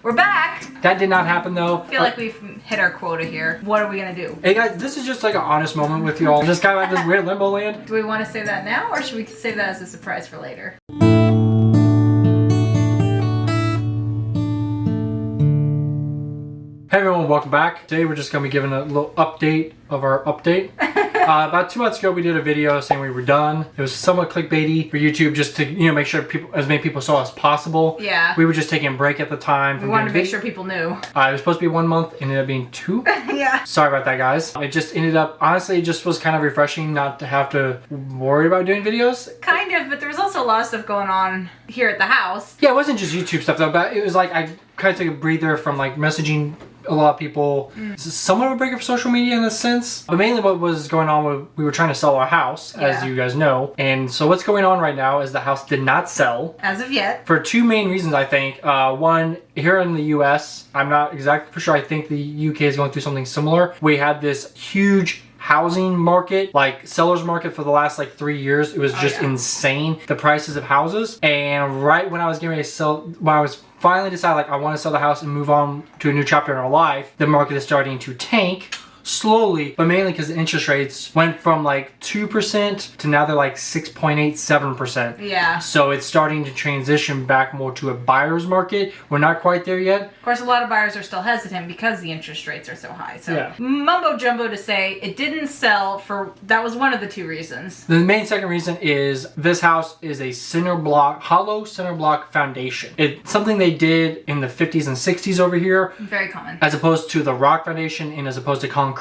We're back! That did not happen though. I feel like we've hit our quota here. What are we gonna do? Hey guys, this is just like an honest moment with y'all. Just kind of like this weird limbo land. Do we want to say that now, or should we save that as a surprise for later? Hey everyone, welcome back. Today we're just going to be giving a little update of our update. About 2 months ago we did a video saying we were done. It was somewhat clickbaity for YouTube just to, make sure as many people saw as possible. Yeah. We were just taking a break at the time. We wanted to make sure people knew. It was supposed to be 1 month, ended up being 2. Yeah. Sorry about that, guys. It just ended up, honestly, it just was kind of refreshing not to have to worry about doing videos. Kind of, but there was also a lot of stuff going on here at the house. Yeah, it wasn't just YouTube stuff though, but it was like I kind of took a breather from like messaging a lot of people. Somewhat of a break for social media in a sense, but mainly what was going on was we were trying to sell our house, as you guys know. And so what's going on right now is the house did not sell. As of yet. For 2 main reasons, I think. One, here in the US, I'm not exactly for sure, I think the UK is going through something similar. We had this huge housing market, like seller's market for the last like 3 years. It was just insane, the prices of houses. And right when I was getting ready to sell, when I was finally decided like I want to sell the house and move on to a new chapter in our life, the market is starting to tank slowly, but mainly because the interest rates went from like 2% to now they're like 6.87%. Yeah. So it's starting to transition back more to a buyer's market. We're not quite there yet. Of course, a lot of buyers are still hesitant because the interest rates are so high. So yeah. Mumbo jumbo to say it didn't sell for, that was one of the 2 reasons. The main second reason is this house is a hollow center block foundation. It's something they did in the 50s and 60s over here. Very common. As opposed to the rock foundation and as opposed to concrete.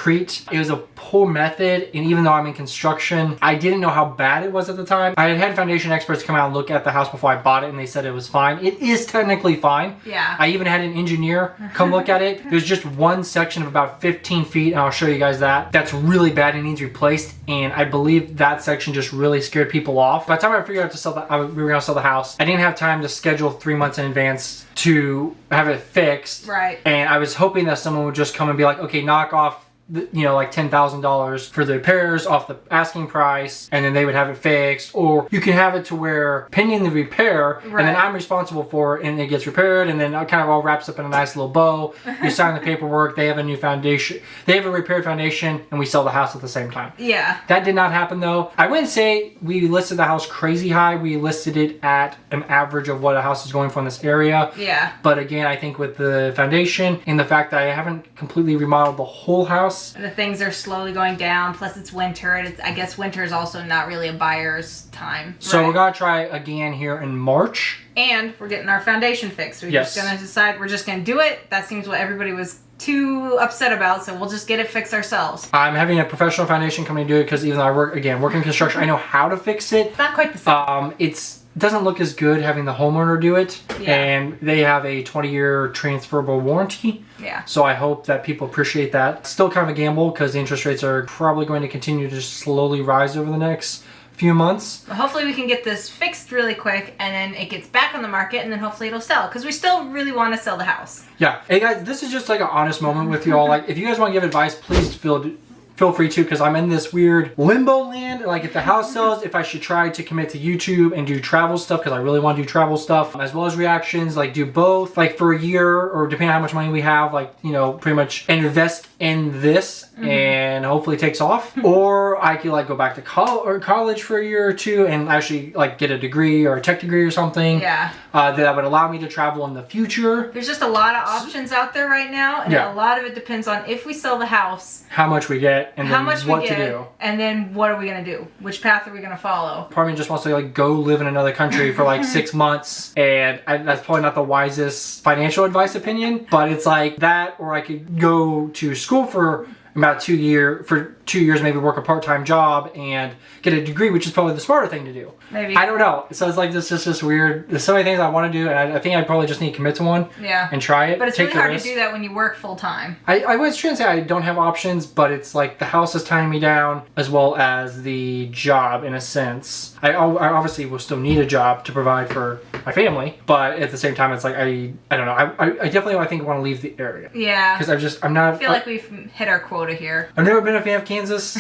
It was a poor method, and even though I'm in construction, I didn't know how bad it was at the time. I had had foundation experts come out and look at the house before I bought it, and they said it was fine. It is technically fine. Yeah. I even had an engineer come look at it. There's just one section of about 15 feet, and I'll show you guys that. That's really bad and needs replaced, and I believe that section just really scared people off. By the time I figured out to sell we were going to sell the house, I didn't have time to schedule 3 months in advance to have it fixed. Right. And I was hoping that someone would just come and be like, okay, knock off like $10,000 for the repairs off the asking price, and then they would have it fixed. Or you can have it to where pending the repair, and then I'm responsible for it, and it gets repaired, and then it kind of all wraps up in a nice little bow. You sign the paperwork, they have a new foundation, they have a repaired foundation, and we sell the house at the same time. Yeah. That did not happen though. I wouldn't say we listed the house crazy high. We listed it at an average of what a house is going for in this area. Yeah. But again, I think with the foundation and the fact that I haven't completely remodeled the whole house, the things are slowly going down, plus it's winter, and I guess winter is also not really a buyer's time. So we're gonna try again here in March. And we're getting our foundation fixed. We're just gonna decide we're just gonna do it. That seems what everybody was too upset about, so we'll just get it fixed ourselves. I'm having a professional foundation company do it because even though I work in construction, I know how to fix it. It's not quite the same. It doesn't look as good having the homeowner do it. Yeah. And they have a 20-year transferable warranty. Yeah. So I hope that people appreciate that. Still kind of a gamble because the interest rates are probably going to continue to slowly rise over the next few months. But hopefully we can get this fixed really quick, and then it gets back on the market, and then hopefully it'll sell, because we still really want to sell the house. Yeah. Hey guys, this is just like an honest moment with you all. Like, if you guys want to give advice, please feel free to, because I'm in this weird limbo land. Like, if the house sells, if I should try to commit to YouTube and do travel stuff, because I really want to do travel stuff, as well as reactions, like do both, like for a year, or depending on how much money we have, like, pretty much invest in this and hopefully it takes off. Or I could like go back to college for a year or 2 and actually like get a degree or a tech degree or something. Yeah. That would allow me to travel in the future. There's just a lot of options out there right now, and a lot of it depends on if we sell the house, how much we get, and then what to do. And then what are we gonna do? Which path are we gonna follow? Part of me just wants to like go live in another country for like 6 months, and that's probably not the wisest financial advice opinion, but it's like that, or I could go to school for about 2 years, maybe work a part-time job and get a degree, which is probably the smarter thing to do. Maybe. I don't know. So it's like this is just weird. There's so many things I want to do, and I think I probably just need to commit to one. Yeah. And try it. But it's really hard to do that when you work full-time. I was trying to say I don't have options, but it's like the house is tying me down as well as the job in a sense. I obviously will still need a job to provide for my family, but at the same time, it's like I don't know. I definitely I think want to leave the area. Yeah. Because I'm not. I feel like we've hit our quota here. I've never been a fan of Kansas.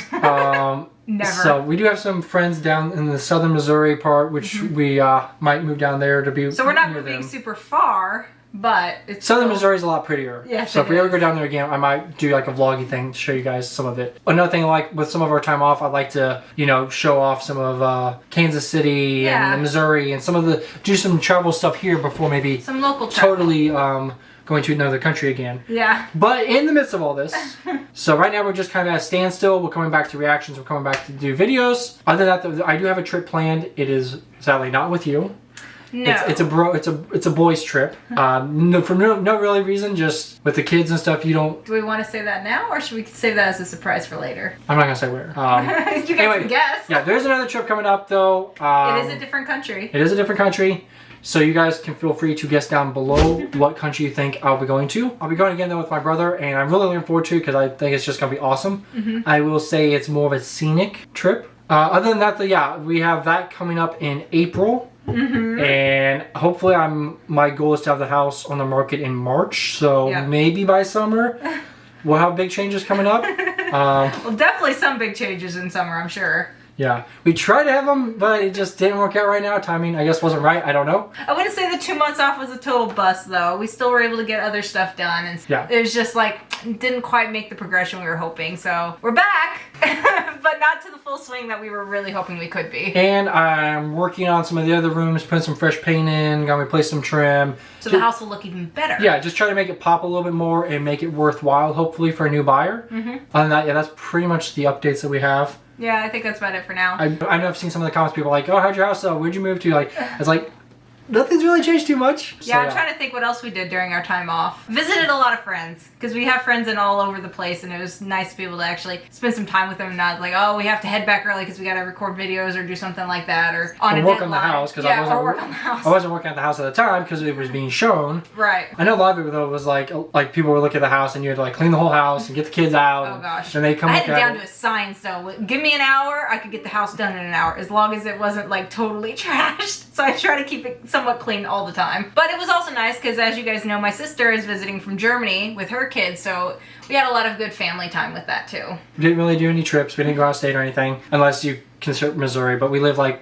Never. So we do have some friends down in the southern Missouri part, which we might move down there to be. So we're not near moving them. super far, but it's Southern Missouri is a lot prettier. Yes, so if we ever go down there again, I might do like a vloggy thing to show you guys some of it. Another thing, like with some of our time off, I'd like to, you know, show off some of Kansas City and Missouri and some of the, do some travel stuff here before maybe some local travel. Totally going to another country again. Yeah. But in the midst of all this, so right now we're just kind of at a standstill. We're coming back to reactions. We're coming back to do videos. Other than that, I do have a trip planned. It is sadly not with you. No. It's a boys trip. No, for no really reason. Just with the kids and stuff. You don't. Do we want to say that now, or should we save that as a surprise for later? I'm not gonna say where. You guys can guess. Yeah, there's another trip coming up though. It is a different country. It is a different country. So you guys can feel free to guess down below what country you think I'll be going to. I'll be going again though with my brother, and I'm really looking forward to it because I think it's just gonna be awesome. I will say it's more of a scenic trip. Other than that, yeah, we have that coming up in April, and hopefully my goal is to have the house on the market in March. So maybe by summer we'll have big changes coming up. Well, definitely some big changes in summer, I'm sure. Yeah, we tried to have them, but it just didn't work out right now. Timing, I guess, wasn't right. I don't know. I wouldn't say the 2 months off was a total bust, though. We still were able to get other stuff done, and it was just like, didn't quite make the progression we were hoping. So we're back, but not to the full swing that we were really hoping we could be. And I'm working on some of the other rooms, putting some fresh paint in, gonna replace some trim. So the house will look even better. Yeah, just try to make it pop a little bit more and make it worthwhile, hopefully, for a new buyer. Other than that, yeah, that's pretty much the updates that we have. Yeah, I think that's about it for now. I know I've seen some of the comments, people are like, oh, how'd your house sell? Where'd you move to? Like, it's like, nothing's really changed too much. Yeah, I'm trying to think what else we did during our time off. Visited a lot of friends, because we have friends in all over the place, and it was nice to be able to actually spend some time with them and not like, oh, we have to head back early because we got to record videos or do something like that, or on a work deadline. On the house, because I wasn't working at the house at the time because it was being shown. Right. I know a lot of it though was like people would look at the house and you had to like clean the whole house and get the kids out. Oh gosh. And they come. I had it down to a science though. Give me an hour, I could get the house done in an hour, as long as it wasn't like totally trashed. So I try to keep it somewhat clean all the time. But it was also nice because, as you guys know, my sister is visiting from Germany with her kids, so we had a lot of good family time with that too. We didn't really do any trips. We didn't go out of state or anything, unless you consider Missouri, but we live like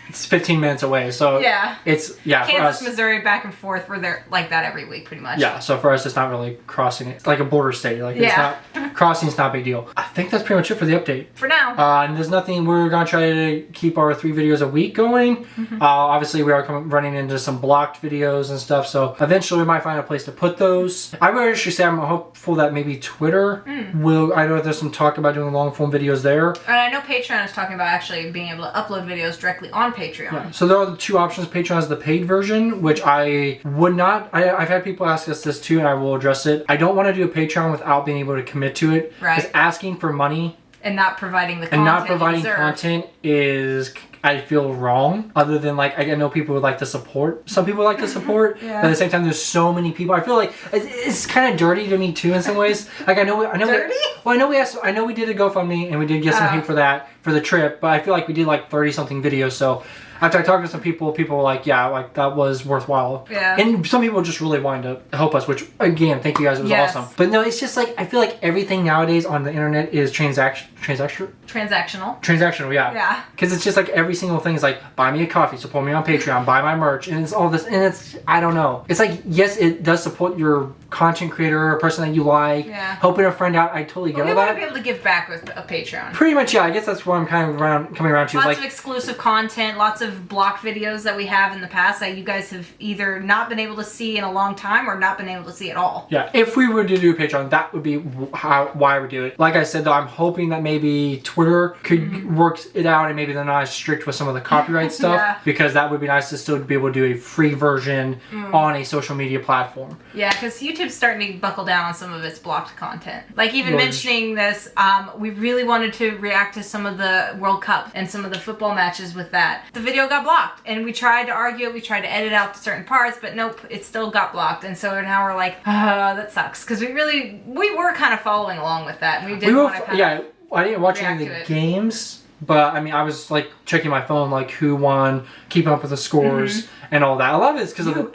it's 15 minutes away, so it's Kansas, Missouri, back and forth. We're there like that every week, pretty much. Yeah, so for us, it's not really crossing it. It's like a border state. Like it's not crossing's not a big deal. I think that's pretty much it for the update. For now. And there's nothing. We're gonna try to keep our 3 videos a week going. Obviously, we are running into some blocked videos and stuff, so eventually we might find a place to put those. I would actually say I'm hopeful that maybe Twitter will. I know there's some talk about doing long form videos there. And I know Patreon is talking about actually being able to upload videos directly on Patreon. Yeah. So there are the 2 options. Patreon is the paid version, which I would not. I've had people ask us this too, and I will address it. I don't want to do a Patreon without being able to commit to it. Right. Because asking for money and not providing the content and not providing content is, I feel, wrong. Other than like, I know people would like to support. Some people like to support, but at the same time, there's so many people. I feel like it's kind of dirty to me too in some ways. Like I know. Dirty? I know we did a GoFundMe and we did get some hate for that for the trip, but I feel like we did like 30 something videos. So after I talked to some people were like, yeah, like that was worthwhile. Yeah. And some people just really wanted to help us, which again, thank you guys, it was awesome. But no, it's just like, I feel like everything nowadays on the internet is transactional, yeah. Yeah. Because it's just like every single thing is like, buy me a coffee, support me on Patreon, buy my merch, and it's all this, and it's, I don't know. It's like, yes, it does support your content creator, a person that you like, helping a friend out. I totally get all that. We want to be able to give back with a Patreon. Pretty much, yeah. I guess that's what I'm kind of coming around to. Lots of exclusive content, lots of blocked videos that we have in the past that you guys have either not been able to see in a long time or not been able to see at all. Yeah, if we were to do a Patreon, that would be why I would do it. Like I said though, I'm hoping that maybe Twitter could work it out and maybe they're not as strict with some of the copyright stuff, because that would be nice to still be able to do a free version on a social media platform. Yeah, because YouTube's starting to buckle down on some of its blocked content. Like even mentioning this, we really wanted to react to some of the World Cup and some of the football matches with that. The video got blocked and we tried to argue it, we tried to edit out certain parts, but nope, it still got blocked. And so now we're like, that sucks. Because we were kind of following along with that. And we did want to kind of I didn't watch any of the games, but I mean, I was like checking my phone, like who won, keeping up with the scores and all that. A lot of it's because of the.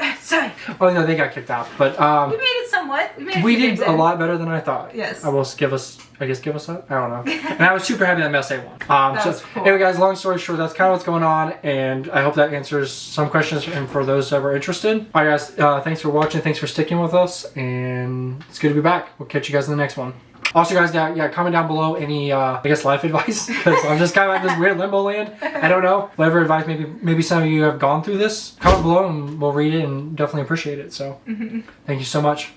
Oh no, they got kicked out. But we made it so somewhat. We made We did a lot better than I thought. Yes. I will give us that. I don't know. And I was super happy that Messe won. That was cool. Anyway, guys, long story short, that's kind of what's going on, and I hope that answers some questions and for those that were interested. All right, guys, thanks for watching. Thanks for sticking with us, and it's good to be back. We'll catch you guys in the next one. Also, guys, comment down below any, I guess, life advice, because I'm just kind of in this weird limbo land. I don't know. Whatever advice, maybe some of you have gone through this. Comment below, and we'll read it and definitely appreciate it. So, thank you so much.